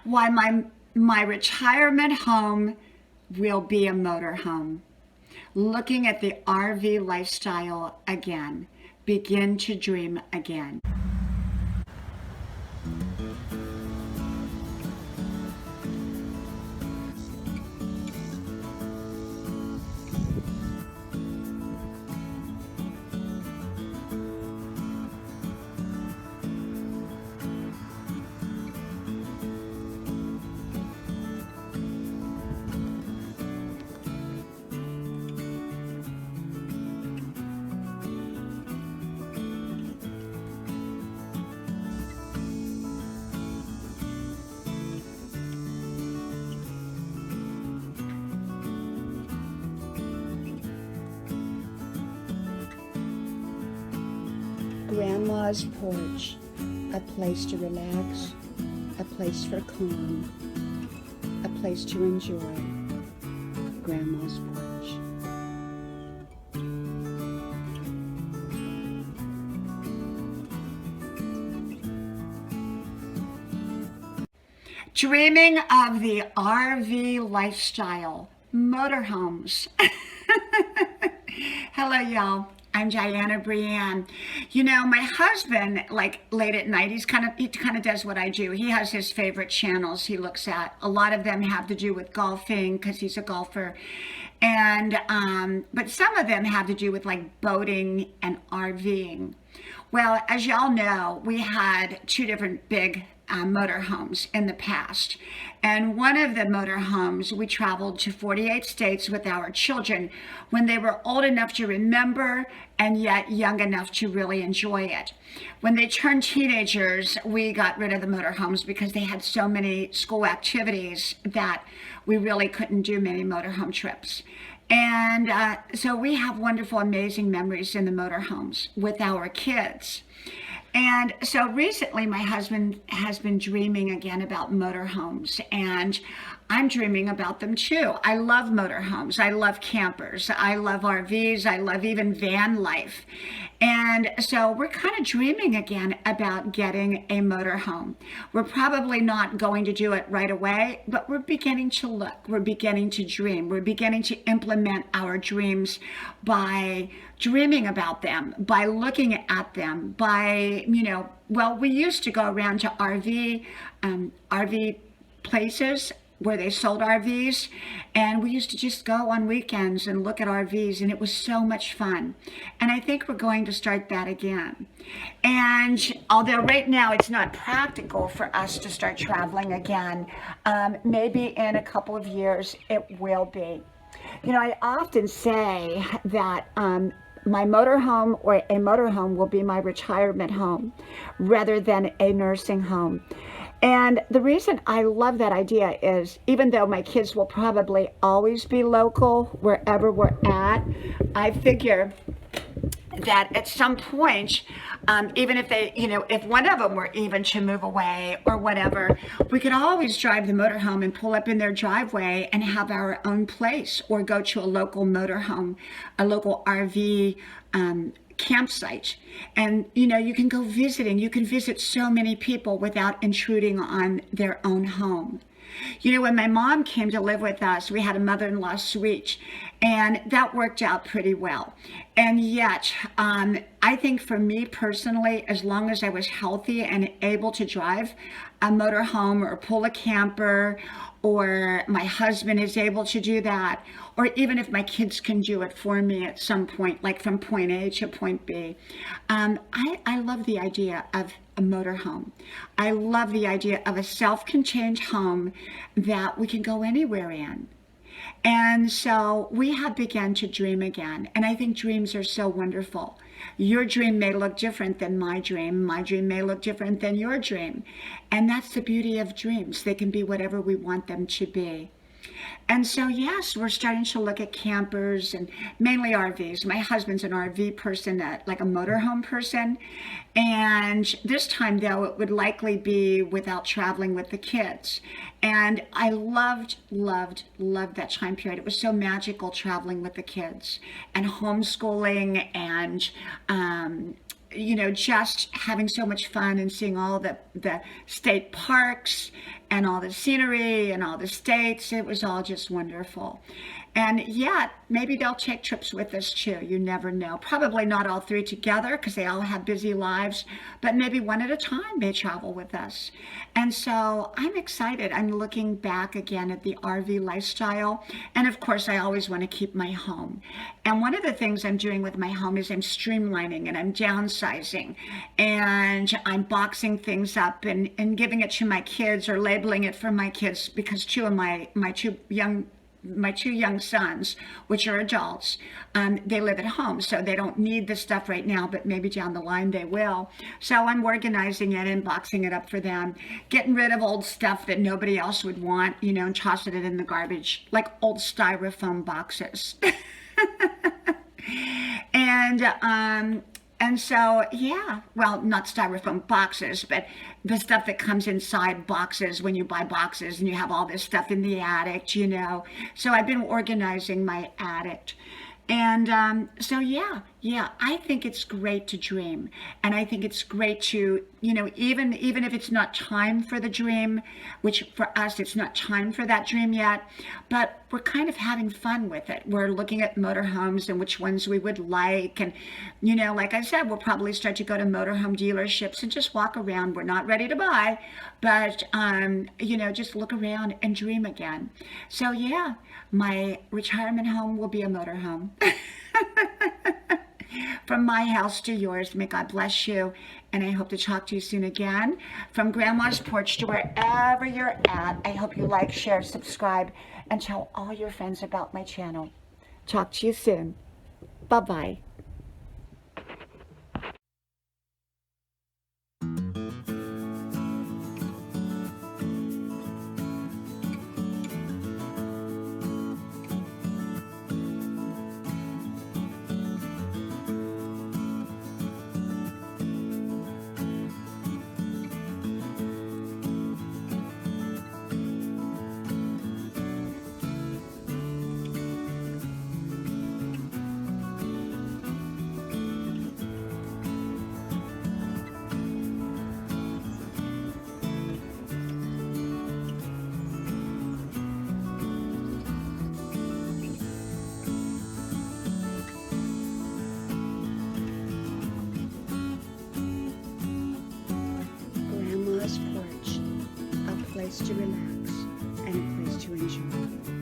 why my retirement home will be a motorhome. Looking at the RV lifestyle again. Begin to dream again. Grandma's porch, a place to relax, a place for calm, a place to enjoy. Grandma's porch. Dreaming of the RV lifestyle, motorhomes. Hello, y'all. I'm Diana Brienne. You know, my husband, like late at night, he kind of does what I do. He has his favorite channels he looks at. A lot of them have to do with golfing because he's a golfer, and but some of them have to do with like boating and RVing. Well, as y'all know, we had two different big motorhomes in the past. And one of the motorhomes, we traveled to 48 states with our children when they were old enough to remember and yet young enough to really enjoy it. When they turned teenagers, we got rid of the motorhomes because they had so many school activities that we really couldn't do many motorhome trips. And so we have wonderful, amazing memories in the motorhomes with our kids. And so recently my husband has been dreaming again about motorhomes, and I'm dreaming about them too. I love motorhomes. I love campers. I love RVs. I love even van life. And so we're kind of dreaming again about getting a motorhome. We're probably not going to do it right away, but we're beginning to look. We're beginning to dream. We're beginning to implement our dreams by dreaming about them, by looking at them, by, we used to go around to RV places where they sold RVs, and we used to just go on weekends and look at RVs, and it was so much fun. And I think we're going to start that again. And although right now it's not practical for us to start traveling again, maybe in a couple of years it will be. I often say that my motorhome or a motorhome will be my retirement home rather than a nursing home. And the reason I love that idea is, even though my kids will probably always be local wherever we're at, I figure that at some point, even if they, if one of them were even to move away or whatever, we could always drive the motorhome and pull up in their driveway and have our own place, or go to a local motorhome, a local RV campsite. And you can go visiting. You can visit so many people without intruding on their own home. When my mom came to live with us, we had a mother-in-law suite, and that worked out pretty well. And yet, I think for me personally, as long as I was healthy and able to drive a motorhome or pull a camper, or my husband is able to do that, or even if my kids can do it for me at some point, like from point A to point B. I love the idea of a motorhome. I love the idea of a self-contained home that we can go anywhere in. And so we have begun to dream again. And I think dreams are so wonderful. Your dream may look different than my dream. My dream may look different than your dream. And that's the beauty of dreams. They can be whatever we want them to be. And so, yes, we're starting to look at campers and mainly RVs. My husband's an RV person, like a motorhome person. And this time, though, it would likely be without traveling with the kids. And I loved that time period. It was so magical traveling with the kids and homeschooling and just having so much fun and seeing all the state parks and all the scenery and all the states. It was all just wonderful. And yeah, maybe they'll take trips with us too. You never know. Probably not all three together because they all have busy lives, but maybe one at a time they travel with us. And so I'm excited. I'm looking back again at the RV lifestyle. And of course, I always want to keep my home. And one of the things I'm doing with my home is I'm streamlining and I'm downsizing and I'm boxing things up and giving it to my kids or labeling it for my kids because two of my two young sons, which are adults, they live at home, so they don't need this stuff right now, but maybe down the line they will. So I'm organizing it and boxing it up for them, getting rid of old stuff that nobody else would want, and tossing it in the garbage, like old styrofoam boxes. And so, yeah, well, not styrofoam boxes, but the stuff that comes inside boxes when you buy boxes and you have all this stuff in the attic, So I've been organizing my attic. And so, yeah, I think it's great to dream. And I think it's great to, even if it's not time for the dream, which for us, it's not time for that dream yet, but we're kind of having fun with it. We're looking at motorhomes and which ones we would like. And, like I said, we'll probably start to go to motorhome dealerships and just walk around. We're not ready to buy, but, just look around and dream again. So, yeah, my retirement home will be a motorhome. From my house to yours, may God bless you, and I hope to talk to you soon again. From Grandma's porch to wherever you're at, I hope you like, share, subscribe, and tell all your friends about my channel. Talk to you soon. Bye-bye. Porch, a place to relax and a place to enjoy.